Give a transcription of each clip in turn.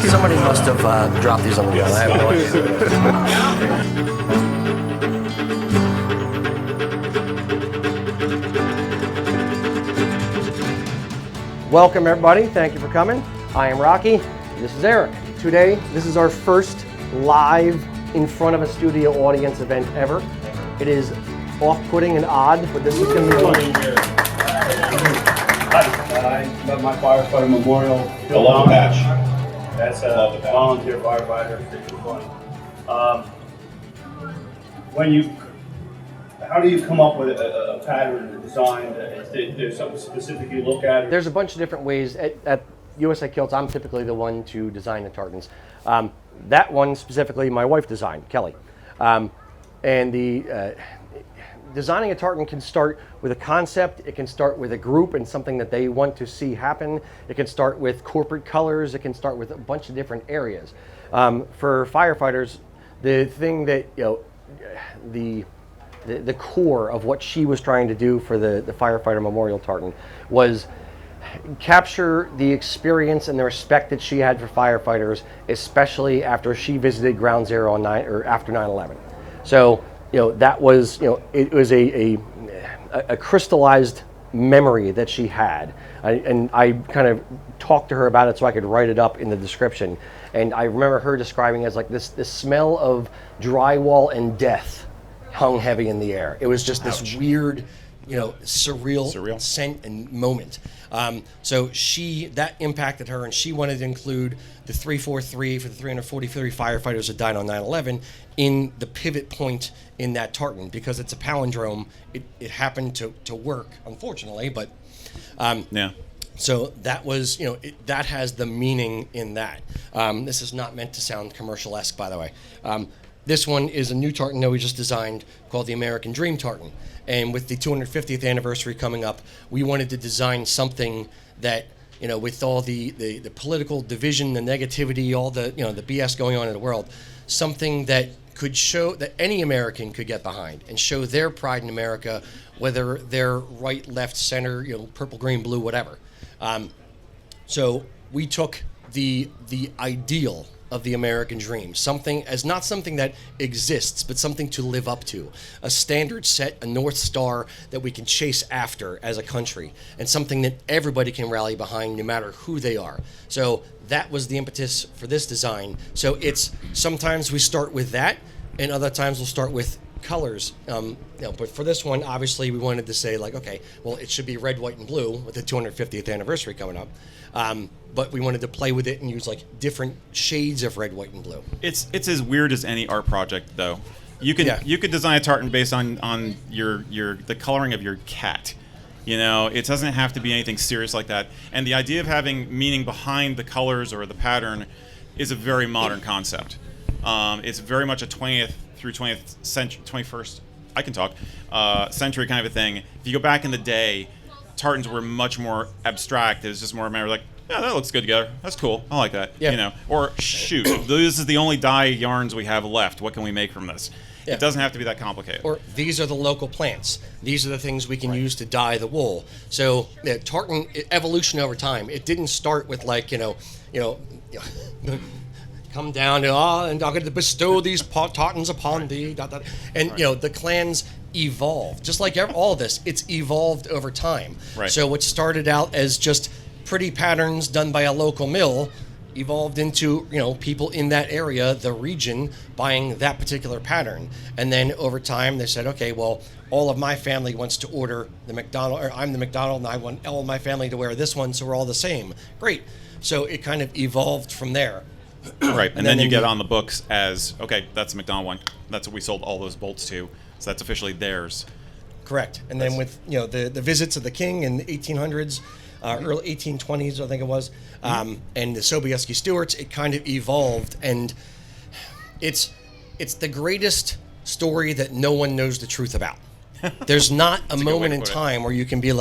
Somebody must have dropped these on the ground. I have no idea. Welcome everybody, thank you for coming. I am Rocky, this is Eric. Today, this is our first live in front of a studio audience event ever. It is off-putting and odd, but this is going to be fun. Hi, I got my firefighter memorial. I love the patch. That's a volunteer firefighter. It's fun. How do you come up with a pattern, a design? There's something specific you look at? There's a bunch of different ways. At USA Kilts, I'm typically the one to design the tartans. That one specifically, my wife designed, Kelly. Designing a tartan can start with a concept, it can start with a group and something that they want to see happen. It can start with corporate colors, it can start with a bunch of different areas. For firefighters, the thing that, the core of what she was trying to do for the firefighter memorial tartan was capture the experience and the respect that she had for firefighters, especially after she visited Ground Zero after 9/11. So, that was, it was a crystallized memory that she had. And I kind of talked to her about it so I could write it up in the description. And I remember her describing it as like this smell of drywall and death hung heavy in the air. It was just this weird, surreal scent and moment. So that impacted her, and she wanted to include the 343 for the 343 firefighters that died on 9/11 in the pivot point in that tartan, because it's a palindrome. It happened to work, unfortunately, but yeah. So that was, that has the meaning in that. This is not meant to sound commercial-esque, by the way. This one is a new tartan that we just designed called the American Dream Tartan. And with the 250th anniversary coming up, we wanted to design something that, with all the political division, the negativity, all the BS going on in the world, something that could show that any American could get behind and show their pride in America, whether they're right, left, center, purple, green, blue, whatever. So we took the ideal of the American dream, not something that exists, but something to live up to, a standard set, a North Star that we can chase after as a country, and something that everybody can rally behind no matter who they are. So that was the impetus for this design. So it's sometimes we start with that, and other times we'll start with colors. But for this one, obviously, we wanted to say okay, well, it should be red, white, and blue with the 250th anniversary coming up. But we wanted to play with it and use different shades of red, white, and blue. It's as weird as any art project, though. You could design a tartan based on the coloring of your cat. It doesn't have to be anything serious like that. And the idea of having meaning behind the colors or the pattern is a very modern concept. It's very much a 20th through 20th century, 21st, I can talk, century kind of a thing. If you go back in the day, tartans were much more abstract. It was just more a matter of yeah, that looks good together. That's cool. I like that. Yeah. Or shoot, this is the only dye yarns we have left. What can we make from this? Yeah. It doesn't have to be that complicated. Or these are the local plants. These are the things we can use to dye the wool. So tartan evolution over time. It didn't start with come down and I'm going to bestow these tartans upon thee. And the clans evolved. Just like all of this, it's evolved over time. Right. So what started out as just pretty patterns done by a local mill evolved into people in that area, the region, buying that particular pattern. And then over time they said, okay, well, all of my family wants to order the McDonald, or I'm the McDonald and I want all of my family to wear this one, so we're all the same. Great. So it kind of evolved from there. Right, and then you get on the books as, okay, that's the McDonald one. That's what we sold all those bolts to. So that's officially theirs. Correct. And then with the visits of the king in the 1800s, early 1820s, I think it was, and the Sobieski Stuarts, it kind of evolved, and it's the greatest story that no one knows the truth about. There's not a moment in time where you can be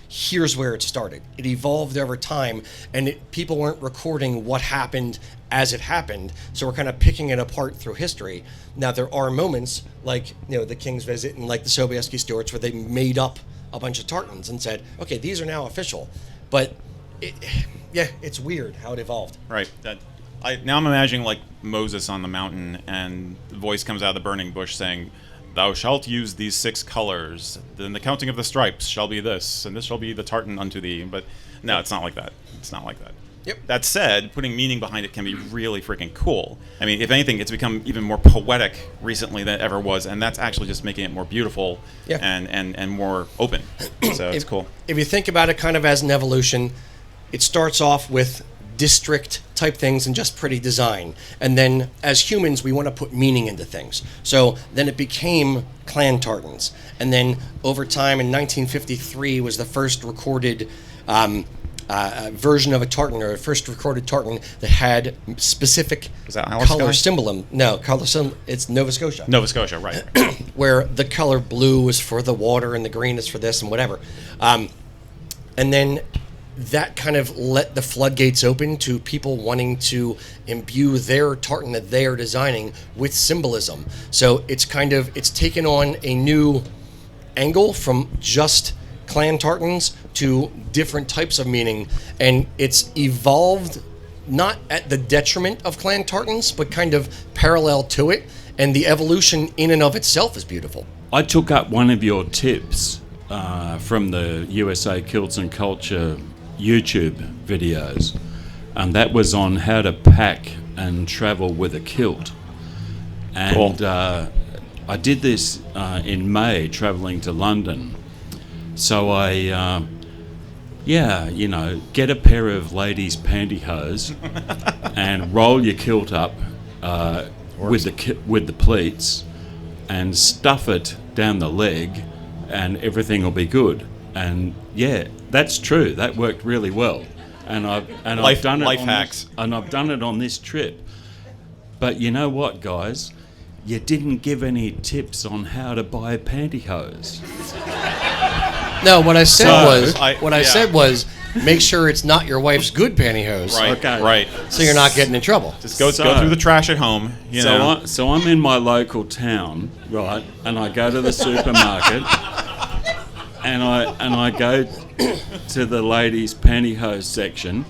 here's where it started. It evolved over time, and people weren't recording what happened as it happened, so we're kind of picking it apart through history. Now, there are moments like, the King's Visit and like the Sobieski Stuarts where they made up a bunch of tartans and said, okay, these are now official. But, it's weird how it evolved. Right. Now I'm imagining like Moses on the mountain, and the voice comes out of the burning bush saying, "Thou shalt use these 6 colors. Then the counting of the stripes shall be this, and this shall be the tartan unto thee." But no, it's not like that. It's not like that. Yep. That said, putting meaning behind it can be really freaking cool. I mean, if anything, it's become even more poetic recently than it ever was, and that's actually just making it more beautiful and more open. So it's cool. If you think about it kind of as an evolution, it starts off with district type things and just pretty design. And then as humans, we want to put meaning into things. So then it became clan tartans. And then over time in 1953 was the first recorded version of a tartan, or first recorded tartan that had specific color symbolism. No, color symbol. It's Nova Scotia. Nova Scotia, right. Where the color blue is for the water and the green is for this and whatever. And then that kind of let the floodgates open to people wanting to imbue their tartan that they are designing with symbolism. So it's taken on a new angle from just clan tartans to different types of meaning, and it's evolved not at the detriment of clan tartans, but kind of parallel to it, and the evolution in and of itself is beautiful. I took up one of your tips from the USA Kilts and Culture YouTube videos, and that was on how to pack and travel with a kilt. And cool. I did this in May, traveling to London. So I, get a pair of ladies' pantyhose and roll your kilt up with the pleats and stuff it down the leg, and everything will be good. And yeah, that's true. That worked really well. And I've done it life hacks. I've done it on this trip. But you know what, guys? You didn't give any tips on how to buy pantyhose. No, what I said was make sure it's not your wife's good pantyhose. Right. Okay. Right. So you're not getting in trouble. Just go through the trash at home. So I'm in my local town, right, and I go to the supermarket. And I go to the ladies' pantyhose section,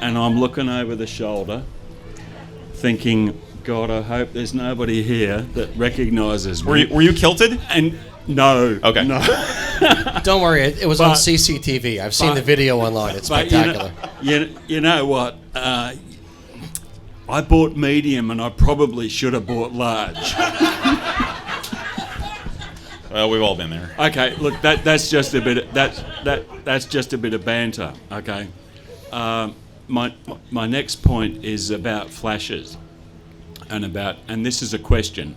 and I'm looking over the shoulder, thinking, God, I hope there's nobody here that recognises me. Were you kilted? And no. Okay. No. Don't worry, it was on CCTV. I've seen the video online. It's spectacular. You know what? I bought medium, and I probably should have bought large. Well, we've all been there. Okay, look, that's just a bit. That's just a bit of banter. Okay, my next point is about flashes, and this is a question.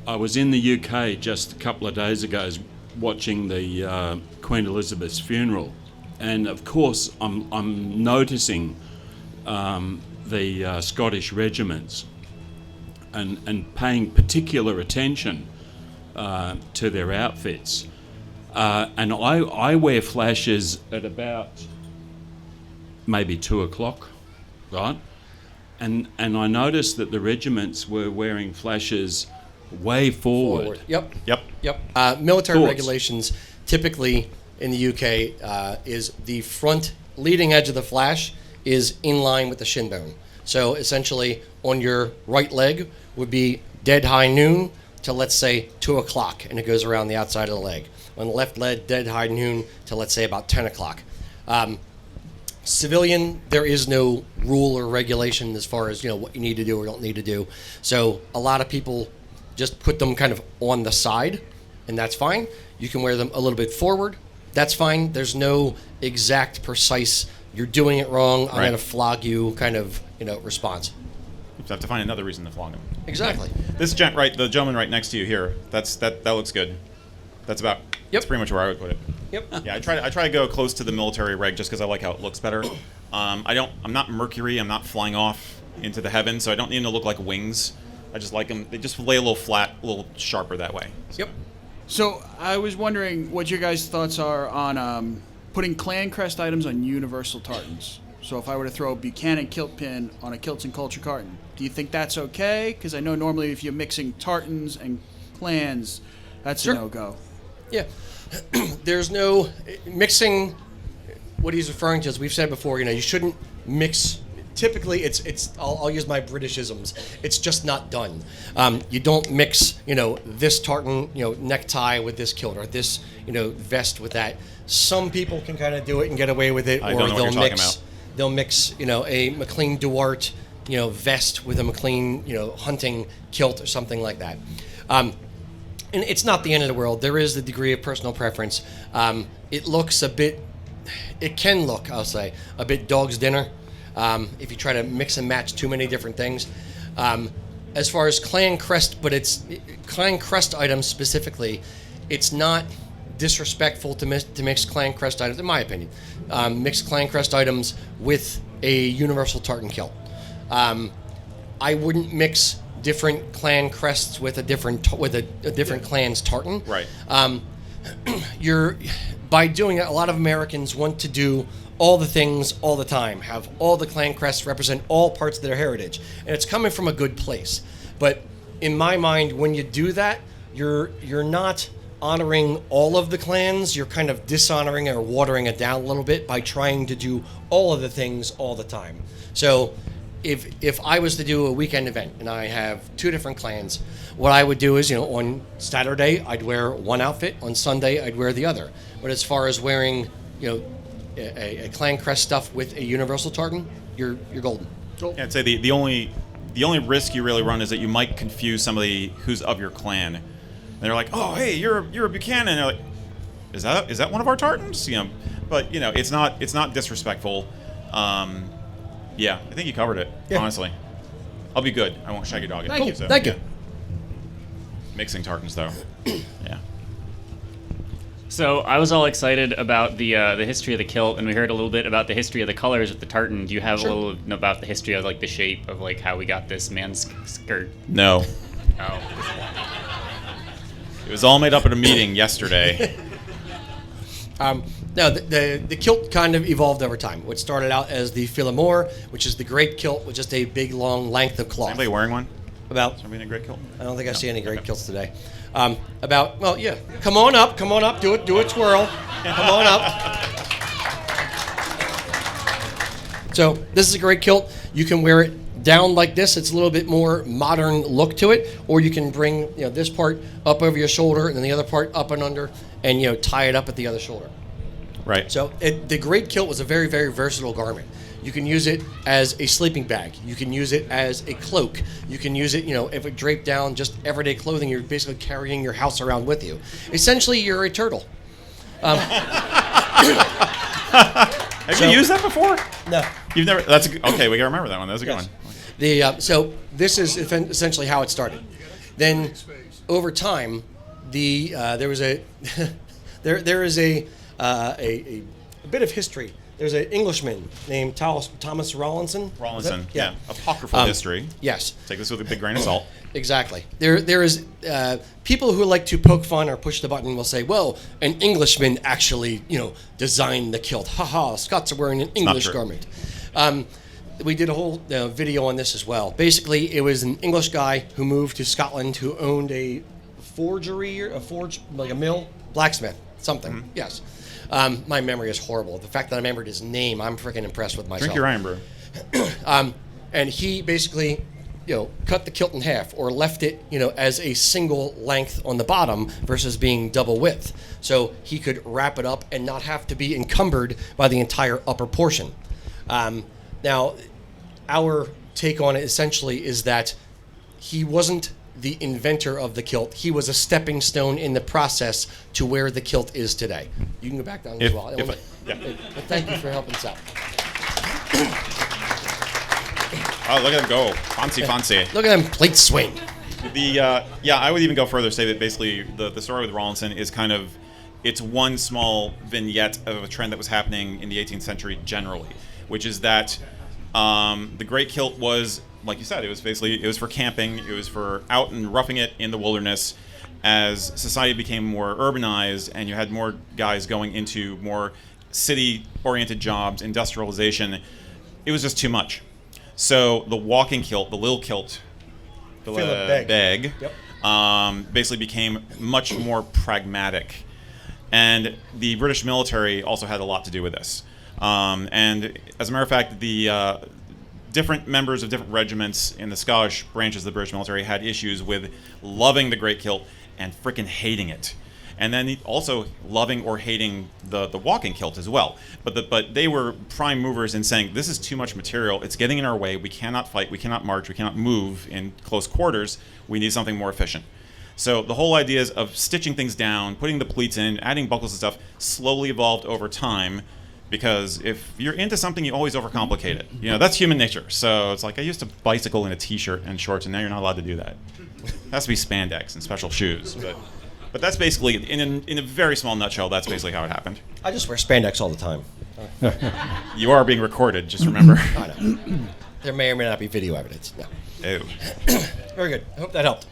I was in the UK just a couple of days ago, watching the Queen Elizabeth's funeral, and of course I'm noticing the Scottish regiments. And paying particular attention to their outfits. And I wear flashes at about maybe 2:00, right? And I noticed that the regiments were wearing flashes way forward. Yep. Yep. Military Thoughts? regulations typically in the UK is the front leading edge of the flash is in line with the shin bone. So essentially on your right leg would be dead high noon to, let's say, 2:00, and it goes around the outside of the leg. On the left leg, dead high noon to, let's say, about 10:00. Civilian, there is no rule or regulation as far as what you need to do or don't need to do. So a lot of people just put them kind of on the side, and that's fine. You can wear them a little bit forward. That's fine. There's no exact, precise, you're doing it wrong, I'm going to flog you kind of response. You have to find another reason to flog him. Exactly. This the gentleman right next to you here, that looks good. That's pretty much where I would put it. Yep. Yeah, I try to go close to the military reg just because I like how it looks better. I'm not Mercury. I'm not flying off into the heavens, so I don't need them to look like wings. I just like them. They just lay a little flat, a little sharper that way. So. Yep. So I was wondering what your guys' thoughts are on putting clan crest items on universal tartans. So if I were to throw a Buchanan kilt pin on a Kilts and Culture tartan, do you think that's okay? Because I know normally if you're mixing tartans and clans, that's a no-go. Yeah. There's no mixing. What he's referring to, as we've said before, you shouldn't mix typically I'll use my Britishisms. It's just not done. You don't mix, this tartan, necktie with this kilt, or this, vest with that. Some people can kind of do it and get away with it, I or don't know what they'll you're talking mix. about. They'll mix, a McLean Duarte, vest with a McLean, hunting kilt or something like that. And it's not the end of the world. There is the degree of personal preference. It can look, I'll say, a bit dog's dinner if you try to mix and match too many different things. As far as clan crest, but it's clan crest items specifically, it's not disrespectful to mix clan crest items, in my opinion. Mix clan crest items with a universal tartan kilt. I wouldn't mix different clan crests with a different clan's tartan. Right. By doing it, a lot of Americans want to do all the things all the time, have all the clan crests represent all parts of their heritage, and it's coming from a good place. But in my mind, when you do that, you're not honoring all of the clans. You're kind of dishonoring or watering it down a little bit by trying to do all of the things all the time. So if I was to do a weekend event and I have two different clans, what I would do is, on Saturday I'd wear one outfit, on Sunday I'd wear the other. But as far as wearing, a clan crest stuff with a universal tartan, you're golden. Yeah, I'd say the only risk you really run is that you might confuse somebody who's of your clan. And they're like, "Oh, hey, you're a Buchanan." And they're like, "Is that one of our tartans?" But it's not disrespectful. Yeah, I think you covered it. Yeah. Honestly, I'll be good. I won't shag your dog. Thank you. So, Thank you. Mixing tartans though. Yeah. So I was all excited about the history of the kilt, and we heard a little bit about the history of the colors with the tartan. Do you have Sure. a little about the history of the shape of how we got this man's skirt? No. Oh, It was all made up at a meeting yesterday. No, the kilt kind of evolved over time. What started out as the filamore, which is the great kilt with just a big long length of cloth. Anybody wearing one? About, Is somebody in a great kilt? I don't think I see any great Okay. kilts today. Come on up, do it, twirl. Come on up. So this is a great kilt. You can wear it down like this. It's a little bit more modern look to it, or you can bring this part up over your shoulder and then the other part up and under, and tie it up at the other shoulder. Right. So the great kilt was a very, very versatile garment. You can use it as a sleeping bag. You can use it as a cloak. You can use it, if it draped down just everyday clothing, you're basically carrying your house around with you. Essentially, you're a turtle. Have you used that before? No. You've never. Okay. We gotta remember that one. That's a good one. So this is essentially how it started. Then, over time, there was a there is a bit of history. There's an Englishman named Thomas Rawlinson. Rawlinson. Yeah. Yeah. Apocryphal history. Yes. Take this with a big grain of salt. Exactly. There is people who like to poke fun or push the button will say, "Well, an Englishman actually, designed the kilt. Ha! Scots are wearing an English true. garment." We did a whole video on this as well. Basically, it was an English guy who moved to Scotland who owned a mill, blacksmith, something. Mm-hmm. Yes. My memory is horrible. The fact that I remembered his name, I'm freaking impressed with myself. Drink your iron brew. And he basically, cut the kilt in half or left it, as a single length on the bottom versus being double width. So he could wrap it up and not have to be encumbered by the entire upper portion. Now, our take on it essentially is that he wasn't the inventor of the kilt. He was a stepping stone in the process to where the kilt is today. You can go back down as well. Yeah. But thank you for helping us out. Oh, look at them go. Fancy. Look at them plates swing. I would even go further, say that basically the story with Rawlinson is kind of, it's one small vignette of a trend that was happening in the 18th century generally, which is that the great kilt was, like you said, it was for camping, it was for out and roughing it in the wilderness. As society became more urbanized and you had more guys going into more city-oriented jobs, industrialization, it was just too much. So the walking kilt, the lil kilt, the bag, basically became much more pragmatic. And the British military also had a lot to do with this. And as a matter of fact, the different members of different regiments in the Scottish branches of the British military had issues with loving the great kilt and freaking hating it. And then also loving or hating the walking kilt as well. But they were prime movers in saying, this is too much material. It's getting in our way. We cannot fight. We cannot march. We cannot move in close quarters. We need something more efficient. So the whole idea of stitching things down, putting the pleats in, adding buckles and stuff, slowly evolved over time. Because if you're into something, you always overcomplicate it. You know, that's human nature. So it's like, I used to bicycle in a t-shirt and shorts, and now you're not allowed to do that. It has to be spandex and special shoes. But that's basically, in a very small nutshell, that's basically how it happened. I just wear spandex all the time. You are being recorded, just remember. I know. There may or may not be video evidence. No. Ew. Very good. I hope that helped.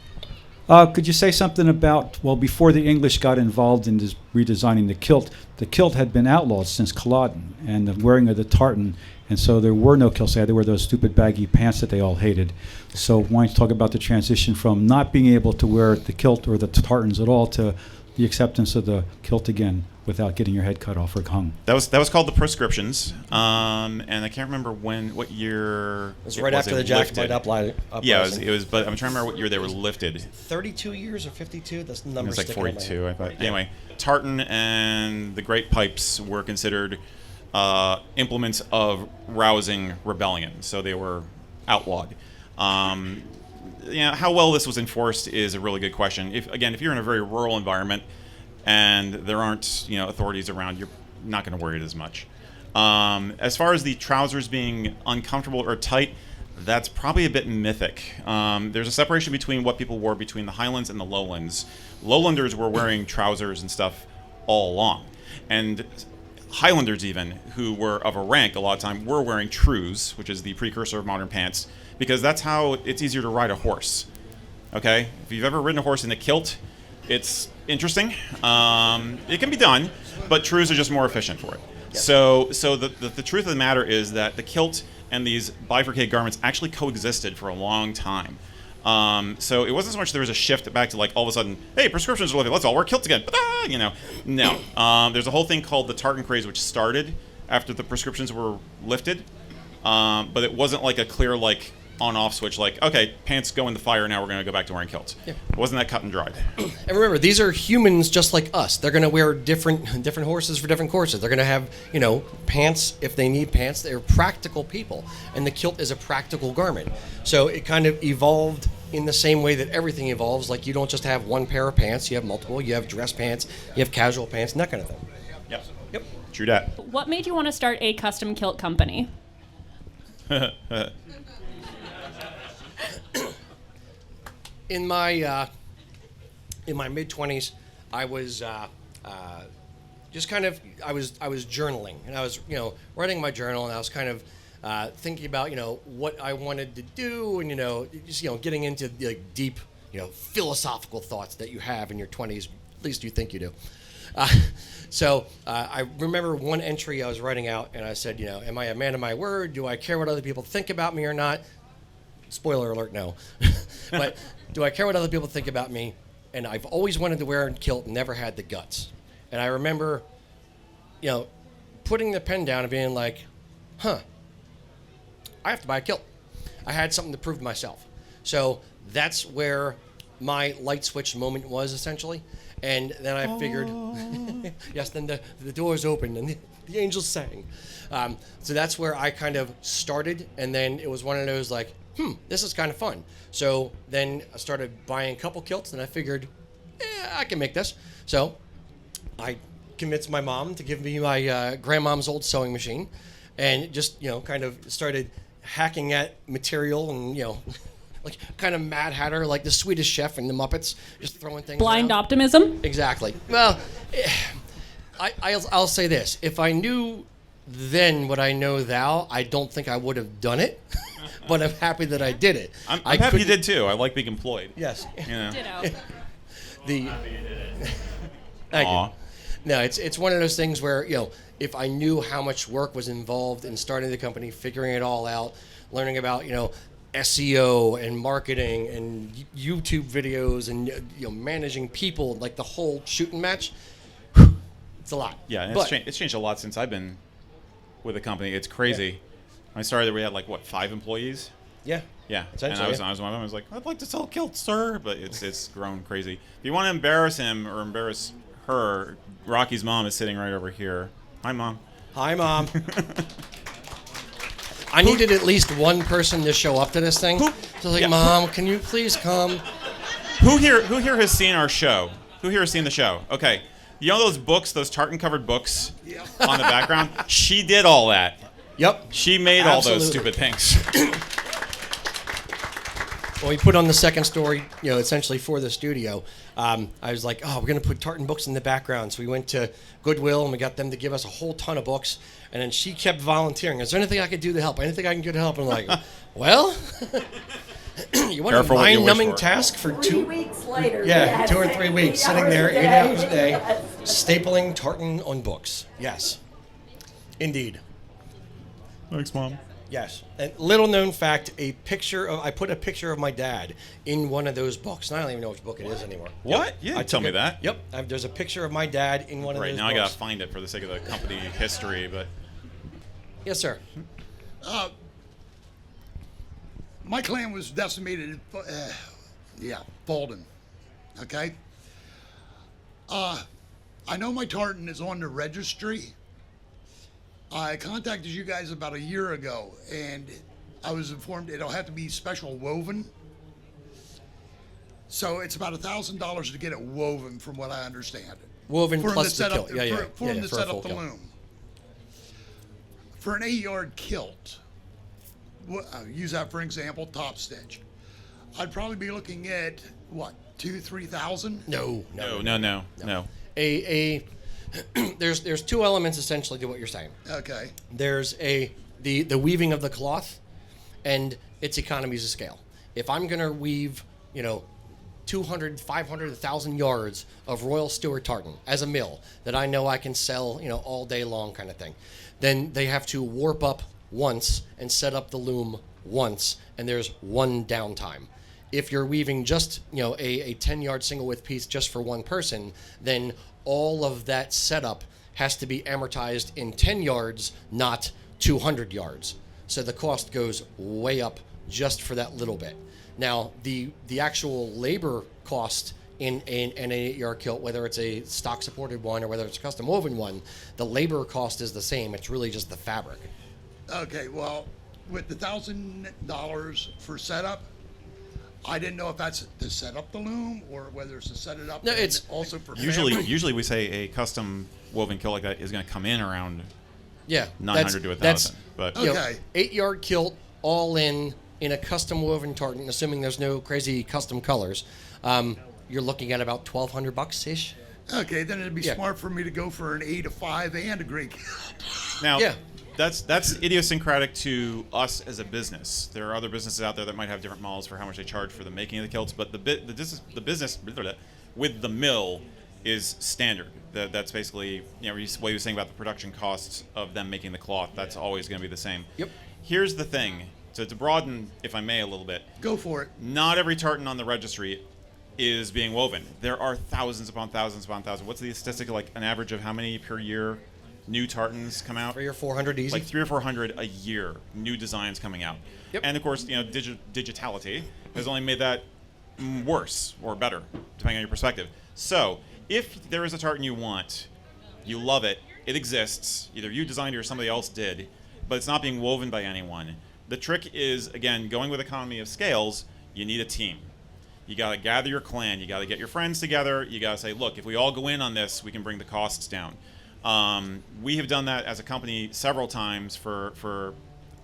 Could you say something about, well, before the English got involved in redesigning the kilt had been outlawed since Culloden and the wearing of the tartan, and so there were no kilts. They were those stupid baggy pants that they all hated. So why don't you talk about the transition from not being able to wear the kilt or the tartans at all to the acceptance of the kilt again without getting your head cut off or hung? That was called the prescriptions, and I can't remember what year. It was right after the Jacobite uprising. Yeah, it was. But I'm trying to remember what year they were lifted. 32 years or 52? That's the It number. was like sticking in my 42, head. I thought. Anyway, tartan and the great pipes were considered implements of rousing rebellion, so they were outlawed. How well this was enforced is a really good question. If you're in a very rural environment and there aren't authorities around, you're not going to worry it as much. As far as the trousers being uncomfortable or tight, that's probably a bit mythic. There's a separation between what people wore between the Highlands and the Lowlands. Lowlanders were wearing trousers and stuff all along, and Highlanders even, who were of a rank a lot of time, were wearing trews, which is the precursor of modern pants, because that's how it's easier to ride a horse. Okay? If you've ever ridden a horse in a kilt, it's interesting. It can be done, but trews are just more efficient for it. Yep. So the truth of the matter is that the kilt and these bifurcated garments actually coexisted for a long time. So it wasn't so much there was a shift back to like all of a sudden, hey, prescriptions are lifted, let's all wear kilts again. No. There's a whole thing called the Tartan Craze, which started after the prescriptions were lifted, but it wasn't like a clear on-off switch, like, okay, pants go in the fire, now we're going to go back to wearing kilts. Yeah. It wasn't that cut and dried. And remember, these are humans just like us. They're going to wear different horses for different courses. They're going to have, pants if they need pants. They're practical people, and the kilt is a practical garment. So it kind of evolved in the same way that everything evolves. Like, you don't just have one pair of pants, you have multiple. You have dress pants, you have casual pants, and that kind of thing. Yep. True that. What made you want to start a custom kilt company? In my mid-20s, I was just kind of I was journaling, and I was writing my journal, and I was kind of thinking about what I wanted to do, and just getting into the deep philosophical thoughts that you have in your 20s, at least you think you do. So I remember one entry I was writing out, and I said, am I a man of my word? Do I care what other people think about me or not? Spoiler alert, no. But do I care what other people think about me? And I've always wanted to wear a kilt, never had the guts. And I remember, putting the pen down and being like, I have to buy a kilt. I had something to prove to myself. So that's where my light switch moment was, essentially. And then I figured, yes, then the doors opened and the angels sang. So that's where I kind of started. And then it was one of those like, this is kind of fun. So then I started buying a couple kilts, and I figured, I can make this. So I convinced my mom to give me my grandmom's old sewing machine, and just kind of started hacking at material, and like kind of Mad Hatter, like the Swedish Chef and the Muppets, just throwing things. Blind around. optimism. Exactly. Well, I'll say this: if I knew then what I know now, I don't think I would have done it. But I'm happy that I did it. I'm happy you did too. I like being employed. Yes. Ditto. Thank you. No, it's one of those things where if I knew how much work was involved in starting the company, figuring it all out, learning about SEO and marketing and YouTube videos and managing people, like the whole shooting match, it's a lot. Yeah, and it's changed a lot since I've been with the company. It's crazy. I started, we had like, what, 5 employees? Yeah. Yeah, and Essentially, I was one of them. I was like, I'd like to sell kilts, sir, but it's grown crazy. If you want to embarrass him or embarrass her, Rocky's mom is sitting right over here. Hi, Mom. Hi, Mom. I needed at least one person to show up to this thing. So I was like, Mom, can you please come? Who here has seen our show? Who here has seen the show? Okay. You know those books, those tartan-covered books on the background? She did all that. Yep. She made all those stupid things. When we put on the second story, essentially for the studio, I was like, we're going to put tartan books in the background. So we went to Goodwill and we got them to give us a whole ton of books. And then she kept volunteering. Is there anything I could do to help? Anything I can do to help? And I'm like, well, you want Careful a what you wish mind-numbing for. task for 3 weeks later. Yeah, yes. 2 or 3 weeks, sitting there 8 hours a day, stapling tartan on books. Yes, indeed. Thanks, Mom. Yes. And little known fact, I put a picture of my dad in one of those books. And I don't even know which book it is anymore. What? You didn't tell me that. Yep. There's a picture of my dad in one of Right, those now I books. got to find it for the sake of the company history, but... Yes, sir. My clan was decimated, Fulton, okay? I know my tartan is on the registry. I contacted you guys about a year ago, and I was informed it'll have to be special woven. So it's about $1,000 to get it woven, from what I understand. Woven For him plus to the set kilt. up, Yeah. For him to for a set full up the kilt. loom. For an 8-yard kilt, use that for example, top stitch. I'd probably be looking at what, 2,000-3,000? No. There's 2 elements essentially to what you're saying. Okay. There's the weaving of the cloth, and its economies of scale. If I'm gonna weave, 200, 500, 1,000 yards of Royal Stewart tartan as a mill that I know I can sell, all day long kind of thing, then they have to warp up once and set up the loom once, and there's one downtime. If you're weaving just, a 10-yard single width piece just for one person, then all of that setup has to be amortized in 10 yards, not 200 yards. So the cost goes way up just for that little bit. Now, the actual labor cost in an 8-yard kilt, whether it's a stock supported one or whether it's a custom woven one, the labor cost is the same. It's really just the fabric. Okay, well, with the $1,000 for setup, I didn't know if that's to set up the loom or whether it's to set it up. No, and it's also for Usually we say a custom woven kilt like that is going to come in around 900 to 1,000. But Okay. 8-yard kilt all in a custom woven tartan, assuming there's no crazy custom colors. You're looking at about $1,200 ish. Okay, then it'd be smart for me to go for an 8 to 5 and a gray kilt. now, that's idiosyncratic to us as a business. There are other businesses out there that might have different models for how much they charge for the making of the kilts, but the business with the mill is standard. That's basically, what you were saying about the production costs of them making the cloth. That's always going to be the same. Yep. Here's the thing. So to broaden, if I may, a little bit. Go for it. Not every tartan on the registry is being woven. There are thousands upon thousands upon thousands. What's the statistic, like an average of how many per year new tartans come out? 300 or 400 easy. Like 300 or 400 a year, new designs coming out. Yep. And of course, digitality has only made that worse or better, depending on your perspective. So if there is a tartan you want, you love it, it exists, either you designed it or somebody else did, but it's not being woven by anyone. The trick is, again, going with economy of scales, you need a team. You got to gather your clan. You got to get your friends together. You got to say, look, if we all go in on this, we can bring the costs down. We have done that as a company several times for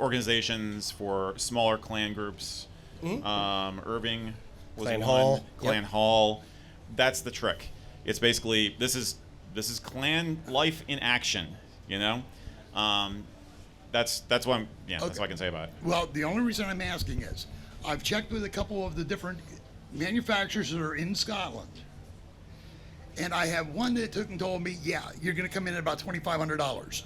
organizations, for smaller clan groups. Irving was Clan one. Hall. Clan Yep. Hall. That's the trick. It's basically, this is clan life in action, That's what that's what I can say about it. Well, the only reason I'm asking is I've checked with a couple of the different manufacturers that are in Scotland, and I have one that took and told me, you're going to come in at about $2,500.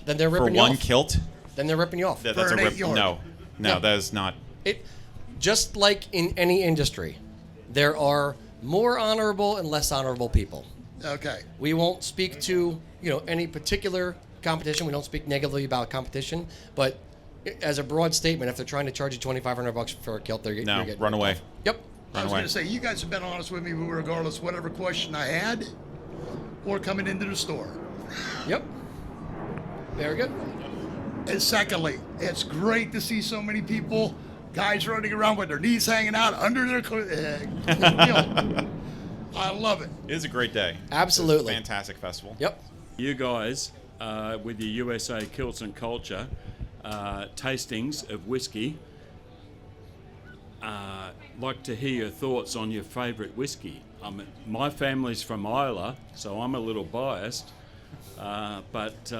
Then they're For ripping you one off. kilt? Then they're ripping you off. That's For a an rip. 8-yard. No, Yeah. that is not. Just like in any industry, there are more honorable and less honorable people. Okay. We won't speak to any particular competition. We don't speak negatively about competition, but as a broad statement, if they're trying to charge you $2,500 for a kilt, you're getting run away. Yep. I was going to say, you guys have been honest with me regardless of whatever question I had or coming into the store. Yep. Very good. And secondly, it's great to see so many people, guys running around with their knees hanging out under their kilt. I love it. It is a great day. Absolutely. It's a fantastic festival. Yep. You guys, with your USA Kilts and Culture tastings of whiskey, like to hear your thoughts on your favourite whiskey. My family's from Islay, so I'm a little biased, but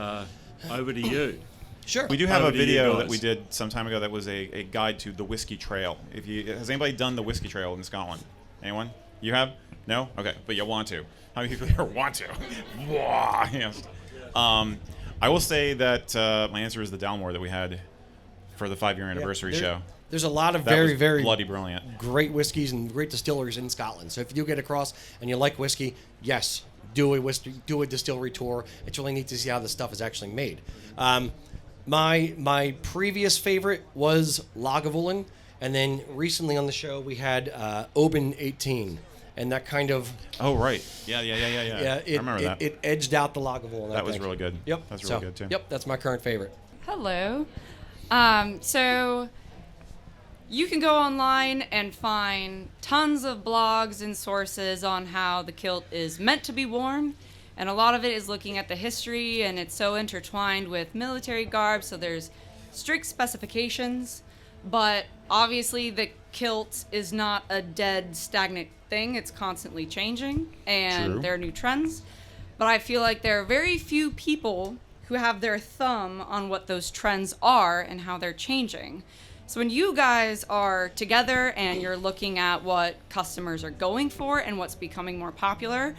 over to you. Sure. We do have Over a to you video that guys. we did some time ago that was a guide to the Whiskey Trail. Has anybody done the Whiskey Trail in Scotland? Anyone? You have? No? Okay, but you want to. How many people here want to? Wah, yes. I will say that my answer is the Dalmore that we had for the 5-year anniversary show. There's a lot of That very, was very bloody brilliant. great whiskeys and great distilleries in Scotland. So if you do get across and you like whiskey, yes, do a distillery tour. It's really neat to see how this stuff is actually made. My previous favorite was Lagavulin, and then recently on the show we had Oban 18, and that kind of Oh, right. Yeah. I remember that. It edged out the Lagavulin. That was really good. Yep, That's really good, too. Yep, that's my current favorite. Hello. So you can go online and find tons of blogs and sources on how the kilt is meant to be worn. And a lot of it is looking at the history, and it's so intertwined with military garb, so there's strict specifications. But obviously the kilt is not a dead, stagnant thing. It's constantly changing, and True. there are new trends. But I feel like there are very few people who have their thumb on what those trends are and how they're changing. So when you guys are together and you're looking at what customers are going for and what's becoming more popular,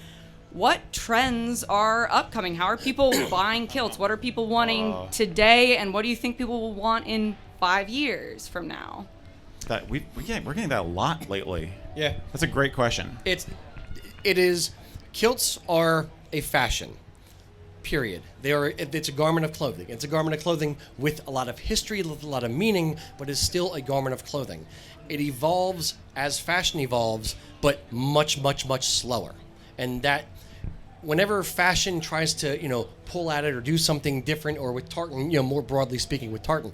what trends are upcoming? How are people buying kilts? What are people wanting today, and what do you think people will want in 5 years from now? That we're getting that a lot lately. Yeah. That's a great question. It is kilts are a fashion. Period. It's a garment of clothing. It's a garment of clothing with a lot of history, with a lot of meaning, but is still a garment of clothing. It evolves as fashion evolves, but much, much, much slower. And that whenever fashion tries to, pull at it or do something different, or with tartan, more broadly speaking with tartan,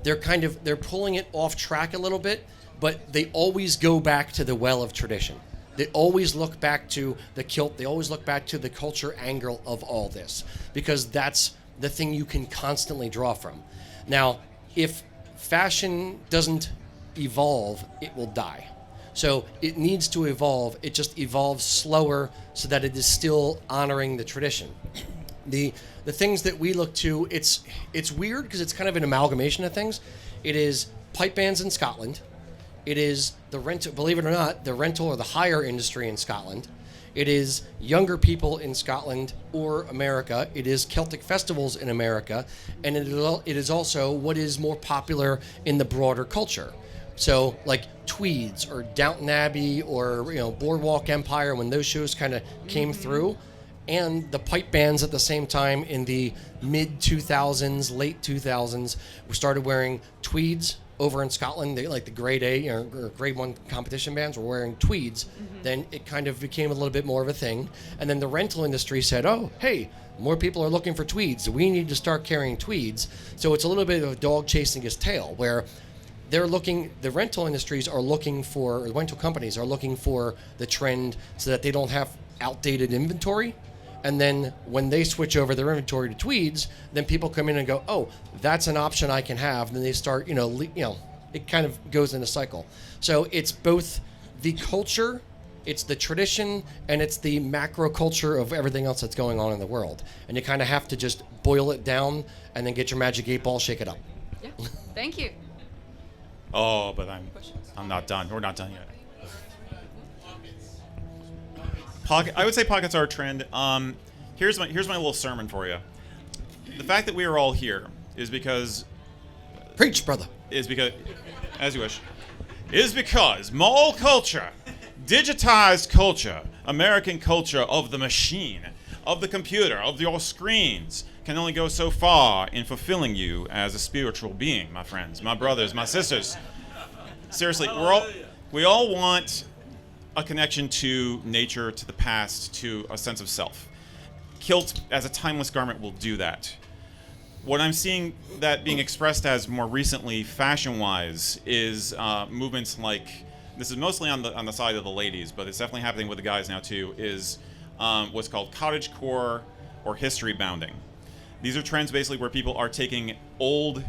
they're pulling it off track a little bit, but they always go back to the well of tradition. They always look back to the kilt. They always look back to the culture angle of all this, because that's the thing you can constantly draw from. Now, if fashion doesn't evolve, it will die. So it needs to evolve. It just evolves slower so that it is still honoring the tradition. The things that we look to, it's weird because it's kind of an amalgamation of things. It is pipe bands in Scotland. It is the rental, believe it or not, the rental or the hire industry in Scotland. It is younger people in Scotland or America. It is Celtic festivals in America. And it is also what is more popular in the broader culture. So like Tweeds or Downton Abbey or Boardwalk Empire, when those shows kind of came through, and the pipe bands at the same time in the mid 2000s, late 2000s, we started wearing tweeds over in Scotland. They, like the grade A or grade 1 competition bands were wearing tweeds. Then it kind of became a little bit more of a thing. And then the rental industry said, oh, hey, more people are looking for tweeds. We need to start carrying tweeds. So it's a little bit of a dog chasing his tail, where the rental industries are looking for, or the rental companies are looking for the trend so that they don't have outdated inventory. And then when they switch over their inventory to tweeds, then people come in and go, oh, that's an option I can have. And then they start, it kind of goes in a cycle. So it's both the culture, it's the tradition, and it's the macro culture of everything else that's going on in the world. And you kind of have to just boil it down and then get your magic 8-ball, shake it up. Yeah, thank you. Oh, but I'm not done. We're not done yet. I would say pockets are a trend. Here's my little sermon for you. The fact that we are all here is because Preach, brother. As you wish, is because mall culture, digitized culture, American culture of the machine, of the computer, of your screens, can only go so far in fulfilling you as a spiritual being, my friends, my brothers, my sisters. Seriously, we all want a connection to nature, to the past, to a sense of self. Kilt, as a timeless garment, will do that. What I'm seeing that being expressed as more recently, fashion-wise, is movements like, this is mostly on the side of the ladies, but it's definitely happening with the guys now too, is what's called cottagecore or history bounding. These are trends basically where people are taking old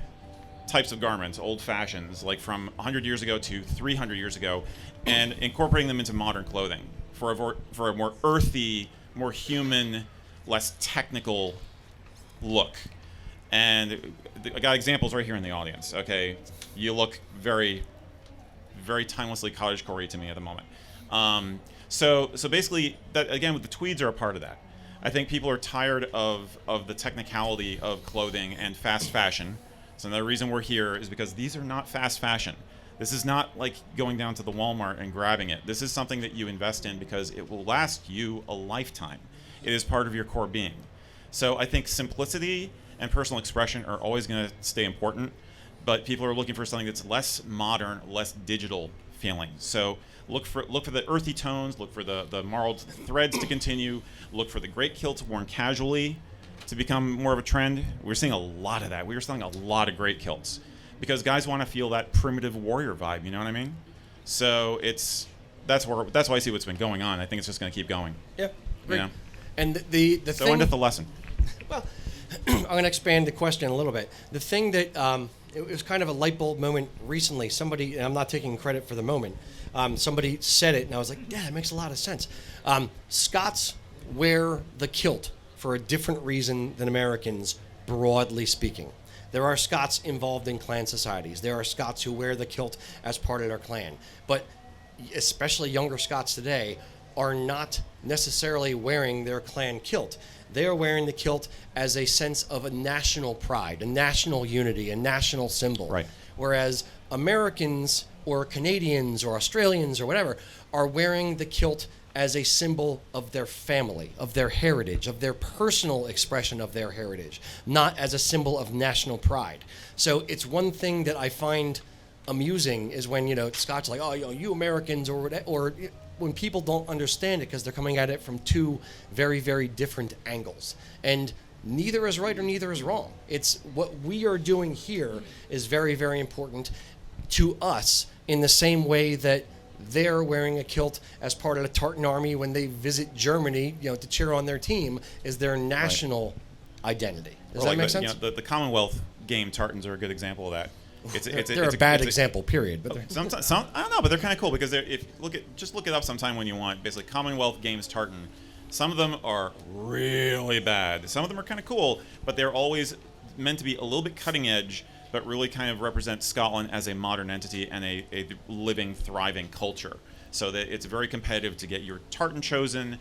types of garments, old fashions, like from 100 years ago to 300 years ago, and incorporating them into modern clothing for a more earthy, more human, less technical look. And I got examples right here in the audience. Okay, you look very, very timelessly cottagecore to me at the moment. So basically, that again, the tweeds are a part of that. I think people are tired of the technicality of clothing and fast fashion. So another reason we're here is because these are not fast fashion. This is not like going down to the Walmart and grabbing it. This is something that you invest in because it will last you a lifetime. It is part of your core being. So I think simplicity and personal expression are always going to stay important, but people are looking for something that's less modern, less digital feeling. So look for the earthy tones, look for the marled threads to continue, look for the great kilts worn casually to become more of a trend. We're seeing a lot of that. We are selling a lot of great kilts because guys want to feel that primitive warrior vibe, you know what I mean? So that's why I see what's been going on. I think it's just going to keep going. Yeah, great. You know? And the So thing, into the lesson. well, I'm going to expand the question a little bit. The thing that it was kind of a light bulb moment recently. Somebody, and I'm not taking credit for the moment, somebody said it, and I was like, yeah, that makes a lot of sense. Scots wear the kilt for a different reason than Americans, broadly speaking. There are Scots involved in clan societies. There are Scots who wear the kilt as part of their clan. But especially younger Scots today are not necessarily wearing their clan kilt. They are wearing the kilt as a sense of a national pride, a national unity, a national symbol. Right. Whereas Americans or Canadians or Australians or whatever are wearing the kilt as a symbol of their family, of their heritage, of their personal expression of their heritage, not as a symbol of national pride. So it's one thing that I find amusing is when, Scots are like, oh, you Americans or when people don't understand it because they're coming at it from two very, very different angles. And neither is right or neither is wrong. It's what we are doing here is very, very important to us in the same way that they're wearing a kilt as part of the Tartan army when they visit Germany, to cheer on their team, is their national identity. Does that make sense? The Commonwealth game Tartans are a good example of that. They're a bad example, period. But sometimes, I don't know, but they're kind of cool because just look it up sometime when you want. Basically, Commonwealth Games Tartan. Some of them are really bad. Some of them are kind of cool, but they're always meant to be a little bit cutting edge, but really kind of represent Scotland as a modern entity and a living, thriving culture. So that it's very competitive to get your tartan chosen.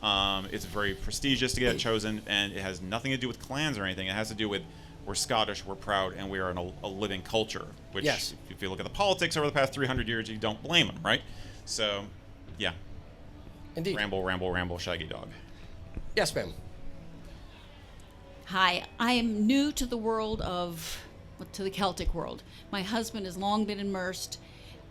It's very prestigious to get it chosen, and it has nothing to do with clans or anything. It has to do with we're Scottish, we're proud, and we are a living culture. Which, yes. If you look at the politics over the past 300 years, you don't blame them, right? So, yeah. Indeed. Ramble, shaggy dog. Yes, ma'am. Hi, I am new to the to the Celtic world. My husband has long been immersed,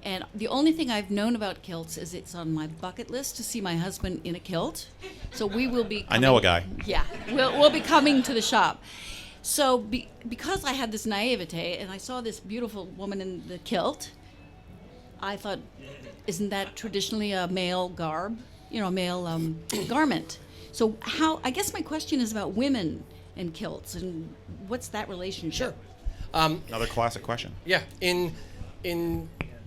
and the only thing I've known about kilts is it's on my bucket list to see my husband in a kilt. So we will be I know a guy. Yeah, we'll be coming to the shop. So because I had this naivete and I saw this beautiful woman in the kilt, I thought, isn't that traditionally a male garb? A male garment. So I guess my question is about women and kilts and what's that relationship? Sure. Another classic question. Yeah, in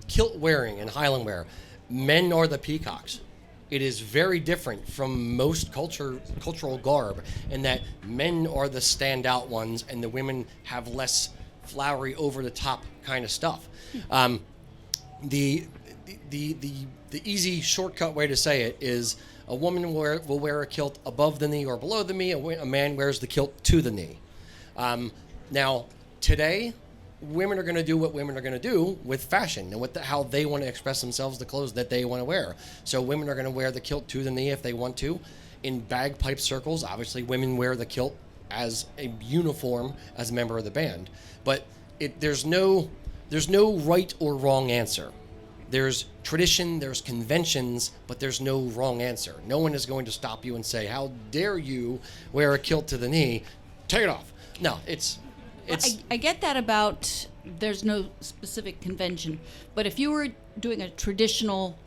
kilt wearing and Highland wear, men are the peacocks. It is very different from most cultural garb in that men are the standout ones and the women have less flowery, over-the-top kind of stuff. The easy shortcut way to say it is a woman will wear a kilt above the knee or below the knee. A man wears the kilt to the knee. Now, today, women are going to do what women are going to do with fashion and how they want to express themselves, the clothes that they want to wear. So women are going to wear the kilt to the knee if they want to. In bagpipe circles, obviously women wear the kilt as a uniform as a member of the band. But there's no right or wrong answer. There's tradition, there's conventions, but there's no wrong answer. No one is going to stop you and say, how dare you wear a kilt to the knee? Take it off. No, it's I get that about there's no specific convention, but if you were doing a traditional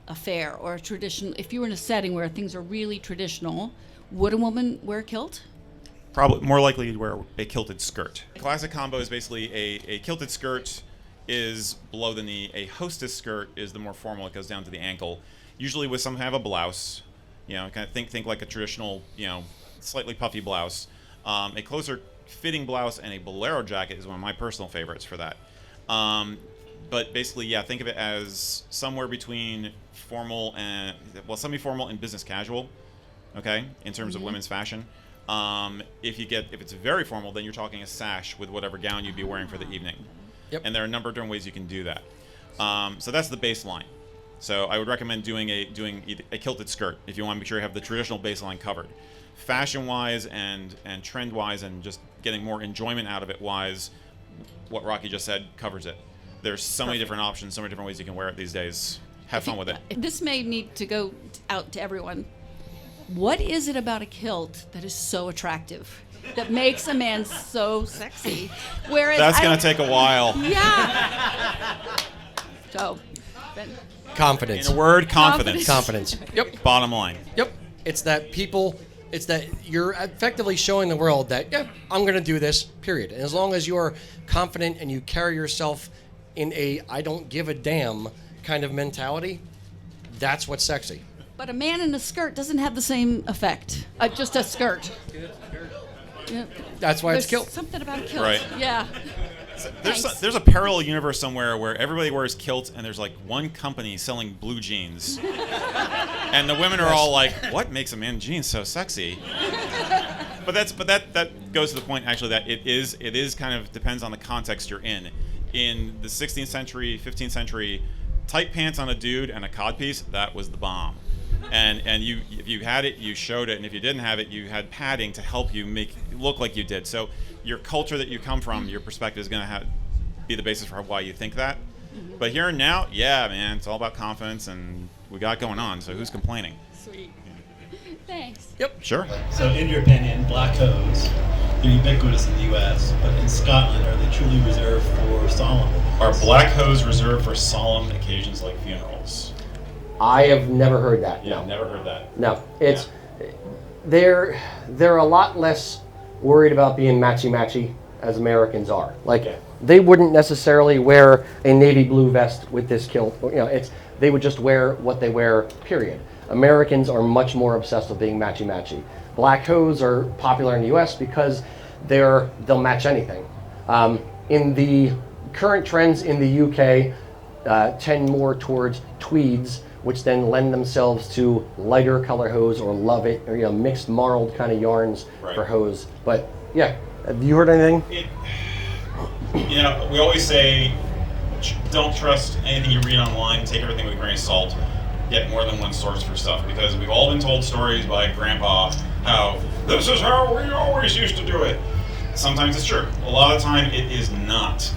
affair or if you were in a setting where things are really traditional, would a woman wear a kilt? Probably more likely to wear a kilted skirt. Classic combo is basically a kilted skirt is below the knee. A hostess skirt is the more formal. It goes down to the ankle, usually with some kind of a blouse. You know, kind of think like a traditional, slightly puffy blouse. A closer fitting blouse and a bolero jacket is one of my personal favorites for that. But basically, yeah, think of it as somewhere between formal and, semi-formal and business casual, okay, in terms of women's fashion. If it's very formal, then you're talking a sash with whatever gown you'd be wearing for the evening. Yep. And there are a number of different ways you can do that. So that's the baseline. So I would recommend doing a kilted skirt if you want to make sure you have the traditional baseline covered. Fashion-wise and trend-wise and just getting more enjoyment out of it wise, what Rocky just said covers it. There's so many different options, so many different ways you can wear it these days. Have fun with it. This may need to go out to everyone. What is it about a kilt that is so attractive, that makes a man so sexy? Whereas that's going to take a while. Yeah. So, confidence. In a word, confidence. Confidence. Yep. Bottom line. Yep. It's that you're effectively showing the world that, yeah, I'm going to do this, period. And as long as you're confident and you carry yourself in a I don't give a damn kind of mentality, that's what's sexy. But a man in a skirt doesn't have the same effect. Just a skirt. Yeah. That's why it's kilt. Something about a kilt. Right. Yeah. There's a parallel universe somewhere where everybody wears kilts and there's like one company selling blue jeans. And the women are all like, what makes a man jeans so sexy? But that goes to the point actually that it is kind of depends on the context you're in. In the 16th century, 15th century, tight pants on a dude and a codpiece, that was the bomb. And if you had it, you showed it, and if you didn't have it, you had padding to help you make it look like you did. So your culture that you come from, your perspective is going to be the basis for why you think that. But here and now, yeah, man, it's all about confidence, and we got it going on. So who's complaining? Sweet. Thanks. Yep. Sure. So in your opinion, black hose, they're ubiquitous in the U.S., but in Scotland, are they truly reserved for solemn? Are black hose reserved for solemn occasions like funerals? I have never heard that. Yeah, No. never heard that. No, it's they're a lot less worried about being matchy as Americans are. Like they wouldn't necessarily wear a navy blue vest with this kilt. They would just wear what they wear. Period. Americans are much more obsessed with being matchy. Black hose are popular in the U.S. because they'll match anything. In the current trends in the U.K. Tend more towards tweeds, which then lend themselves to lighter color hose or love it, or mixed marled kind of yarns for hose. But yeah, have you heard anything? We always say, don't trust anything you read online. Take everything with a grain of salt. Get more than one source for stuff, because we've all been told stories by Grandpa how this is how we always used to do it. Sometimes it's true. A lot of the time it is not.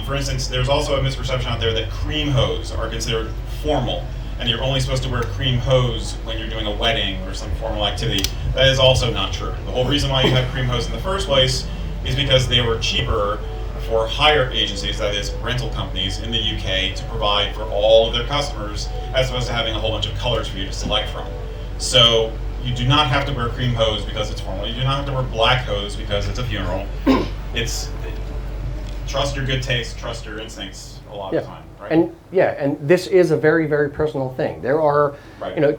For instance, there's also a misperception out there that cream hose are considered formal, and you're only supposed to wear cream hose when you're doing a wedding or some formal activity. That is also not true. The whole reason why you have cream hose in the first place is because they were cheaper for hire agencies, that is rental companies in the UK, to provide for all of their customers, as opposed to having a whole bunch of colors for you to select from. So you do not have to wear cream hose because it's formal. You do not have to wear black hose because it's a funeral. Trust your good taste, trust your instincts a lot of the time, right? And this is a very, very personal thing. There are,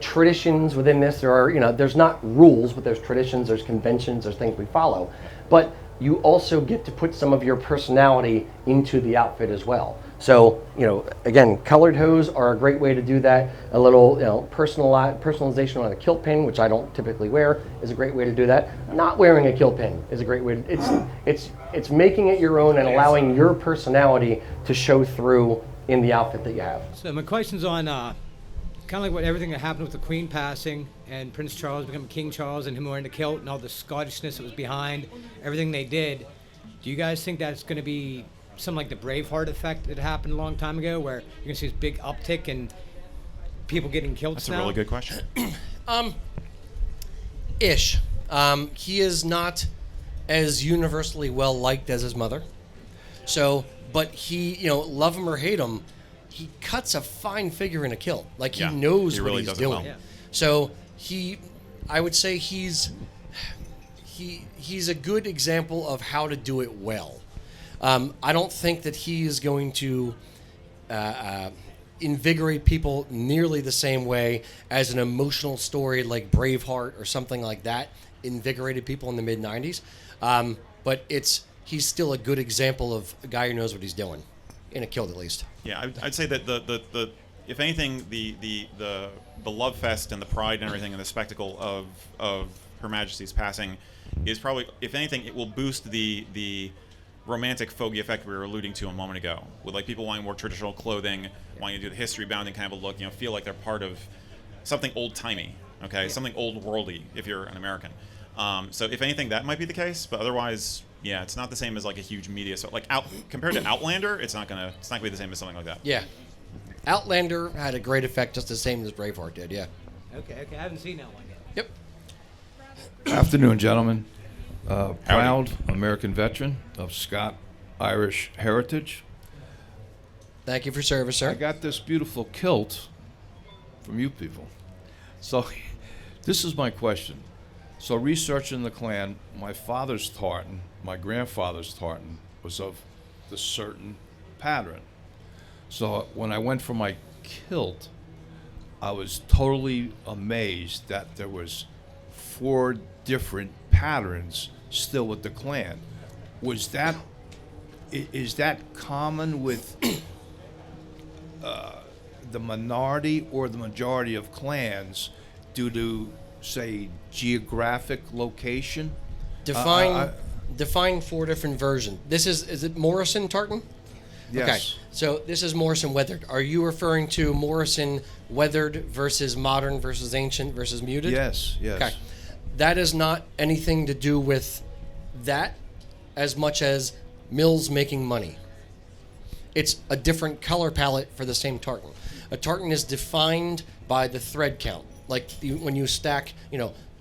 traditions within this. There are, there's not rules, but there's traditions, there's conventions, there's things we follow. But you also get to put some of your personality into the outfit as well. So, again, colored hose are a great way to do that. A little, personalization on a kilt pin, which I don't typically wear, is a great way to do that. Not wearing a kilt pin is a great way to, it's making it your own and allowing your personality to show through in the outfit that you have. So my question's on kind of like what everything that happened with the Queen passing and Prince Charles becoming King Charles and him wearing the kilt and all the Scottishness that was behind everything they did. Do you guys think that's going to be something like the Braveheart effect that happened a long time ago, where you're going to see this big uptick in people getting kilts now? That's a really good question. Ish. He is not as universally well liked as his mother. So, but he, love him or hate him, he cuts a fine figure in a kilt. Like, he knows what he's doing. Well. Yeah. So I would say he's a good example of how to do it well. I don't think that he is going to invigorate people nearly the same way as an emotional story like Braveheart or something like that invigorated people in the mid-90s. But he's still a good example of a guy who knows what he's doing, in a kilt at least. Yeah, I'd say that the if anything, the love fest and the pride and everything and the spectacle of Her Majesty's passing is probably, if anything, it will boost the romantic fogey effect we were alluding to a moment ago, with like people wanting more traditional clothing, wanting to do the history bounding kind of a look, feel like they're part of something old timey, something old worldly if you're an American. So if anything, that might be the case, but otherwise, yeah, it's not the same as like a huge media. So like compared to Outlander, it's not gonna be the same as something like that. Yeah, Outlander had a great effect, just the same as Braveheart did. Yeah. Okay, I haven't seen that one yet. Yep. Afternoon, gentlemen. Proud American veteran of Scot-Irish heritage. Thank you for service, sir. I got this beautiful kilt from you people. So this is my question. So researching the clan, my father's tartan, my grandfather's tartan was of the certain pattern. So when I went for my kilt, I was totally amazed that there was 4 different patterns still with the clan. Is that common with the minority or the majority of clans due to, say, geographic location? Define 4 different versions. Is it Morrison tartan? Yes. Okay, so this is Morrison weathered. Are you referring to Morrison weathered versus modern versus ancient versus muted? Yes. Okay. That is not anything to do with that as much as mills making money. It's a different color palette for the same tartan. A tartan is defined by the thread count. Like when you stack,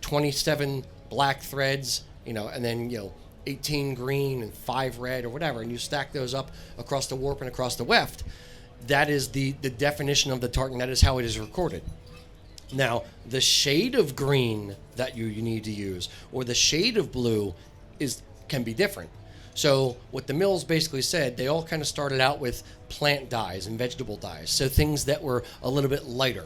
27 black threads, and then, 18 green and 5 red or whatever, and you stack those up across the warp and across the weft, that is the definition of the tartan. That is how it is recorded. Now, the shade of green that you need to use, or the shade of blue, can be different. So what the mills basically said, they all kind of started out with plant dyes and vegetable dyes, so things that were a little bit lighter.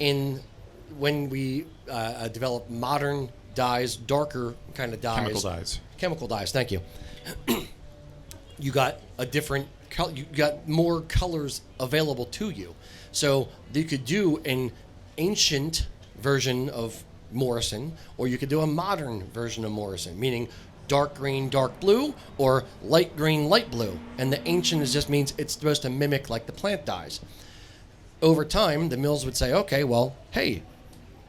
When we developed modern dyes, darker kind of dyes. Chemical dyes, thank you. You got a different color, you got more colors available to you. So you could do an ancient version of Morrison, or you could do a modern version of Morrison, meaning dark green, dark blue, or light green, light blue. And the ancient just means it's supposed to mimic like the plant dyes. Over time, the mills would say, okay, well, hey,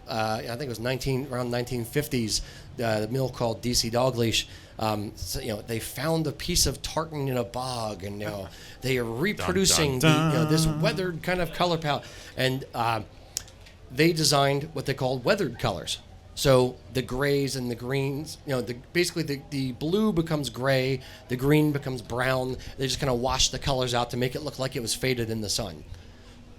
I think it was around 1950s, the mill called DC Dogleash, they found a piece of tartan in a bog, and they are reproducing this weathered kind of color palette, and they designed what they called weathered colors. So the grays and the greens, basically the blue becomes gray, the green becomes brown. They just kind of wash the colors out to make it look like it was faded in the sun.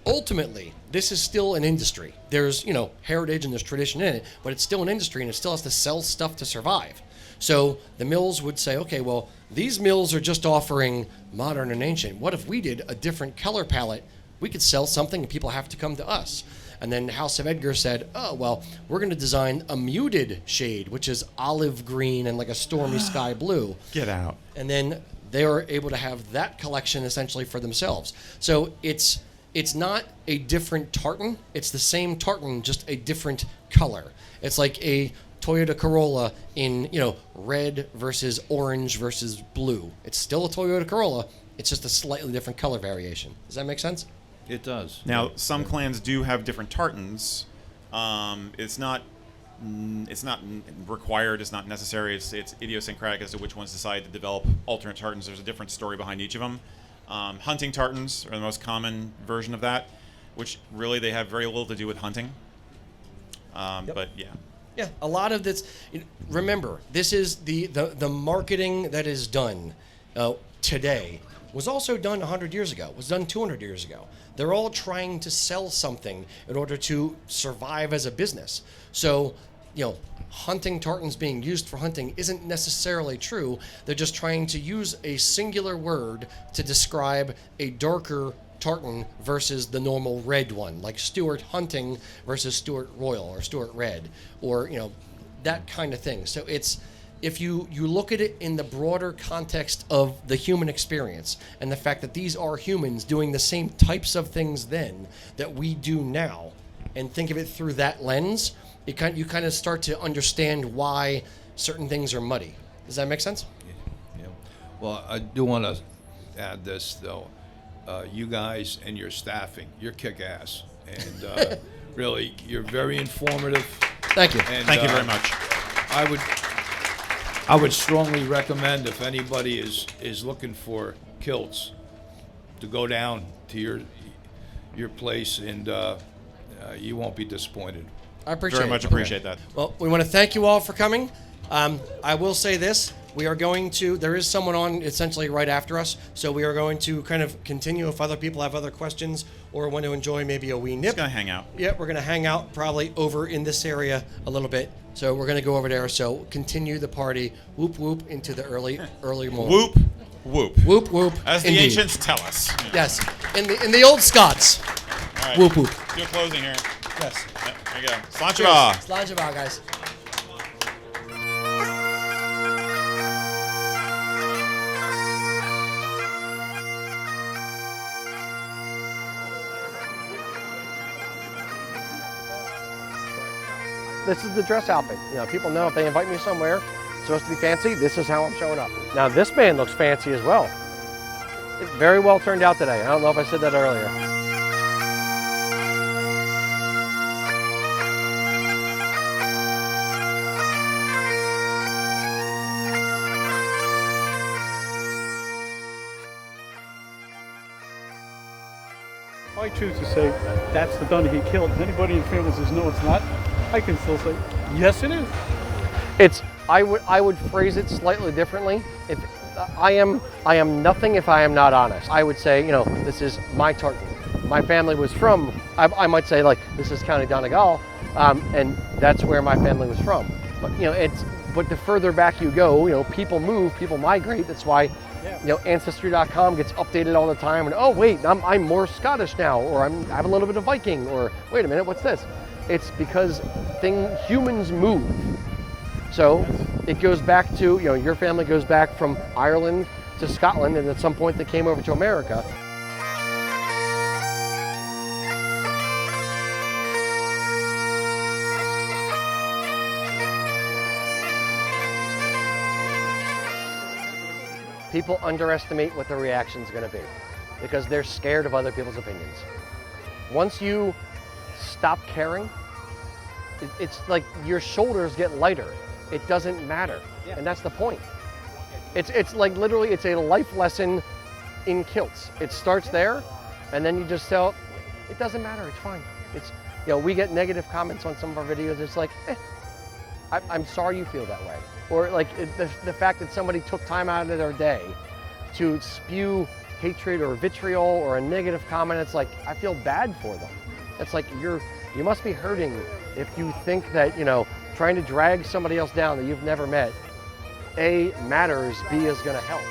Ultimately, this is still an industry. There's, heritage and there's tradition in it, but it's still an industry and it still has to sell stuff to survive. So the mills would say, okay, well, these mills are just offering modern and ancient. What if we did a different color palette? We could sell something and people have to come to us. And then House of Edgar said, oh, well, we're going to design a muted shade, which is olive green and like a stormy sky blue. Get out. And then they were able to have that collection essentially for themselves. So it's not a different tartan. It's the same tartan, just a different color. It's like a Toyota Corolla in, red versus orange versus blue. It's still a Toyota Corolla. It's just a slightly different color variation. Does that make sense? It does. Now, some clans do have different tartans. It's not required. It's not necessary. It's idiosyncratic as to which ones decide to develop alternate tartans. There's a different story behind each of them. Hunting tartans are the most common version of that, which really they have very little to do with hunting. But yeah. Yeah, a lot of this. Remember, this is the marketing that is done today was also done 100 years ago. Was done 200 years ago. They're all trying to sell something in order to survive as a business. So, hunting tartans being used for hunting isn't necessarily true. They're just trying to use a singular word to describe a darker tartan versus the normal red one, like Stuart hunting versus Stuart royal or Stuart red, or that kind of thing. So it's, if you look at it in the broader context of the human experience and the fact that these are humans doing the same types of things then that we do now, and think of it through that lens, you kind of start to understand why certain things are muddy. Does that make sense? Yeah. Well, I do want to add this though. You guys and your staffing, you're kick-ass, and really, you're very informative. Thank you. And, Thank you very much. I would strongly recommend, if anybody is looking for kilts, to go down to your place, and you won't be disappointed. I appreciate Very much appreciate that. Well, we want to thank you all for coming. I will say this. We are going to, there is someone on essentially right after us, so we are going to kind of continue if other people have other questions or want to enjoy maybe a wee nip. Just going to hang out. Yeah, we're going to hang out probably over in this area a little bit. So we're going to go over there. So continue the party, whoop whoop, into the early morning. Whoop whoop. Whoop whoop. As the indeed. ancients tell us. Yes, in the old Scots. All right. Whoop whoop. Do a closing here. Yes. There you go. Slàinte Slàinte mhath, guys. This is the dress outfit. People know if they invite me somewhere, it's supposed to be fancy, this is how I'm showing up. Now this band looks fancy as well. It's very well turned out today. I don't know if I said that earlier. If I choose to say that's the Donaghy kilt, and anybody in the family says no, it's not, I can still say yes, it is. I would phrase it slightly differently. If I am nothing if I am not honest. I would say, this is my tartan. My family was from. I might say like this is County Donegal, and that's where my family was from. But but the further back you go, people move, people migrate. That's why. Ancestry.com gets updated all the time, and oh wait, I'm more Scottish now, or I have a little bit of Viking, or wait a minute, what's this? It's because humans move. So it goes back to, your family goes back from Ireland to Scotland, and at some point they came over to America. People underestimate what the reaction is going to be because they're scared of other people's opinions. Once you stop caring, it's like your shoulders get lighter. It doesn't matter, and that's the point. It's like literally, it's a life lesson in kilts. It starts there, and then you just tell, it doesn't matter. It's fine. It's we get negative comments on some of our videos. It's like, I'm sorry you feel that way. Or like the fact that somebody took time out of their day to spew hatred or vitriol or a negative comment, it's like, I feel bad for them. It's like, you must be hurting if you think that, trying to drag somebody else down that you've never met, A, matters, B, is gonna help.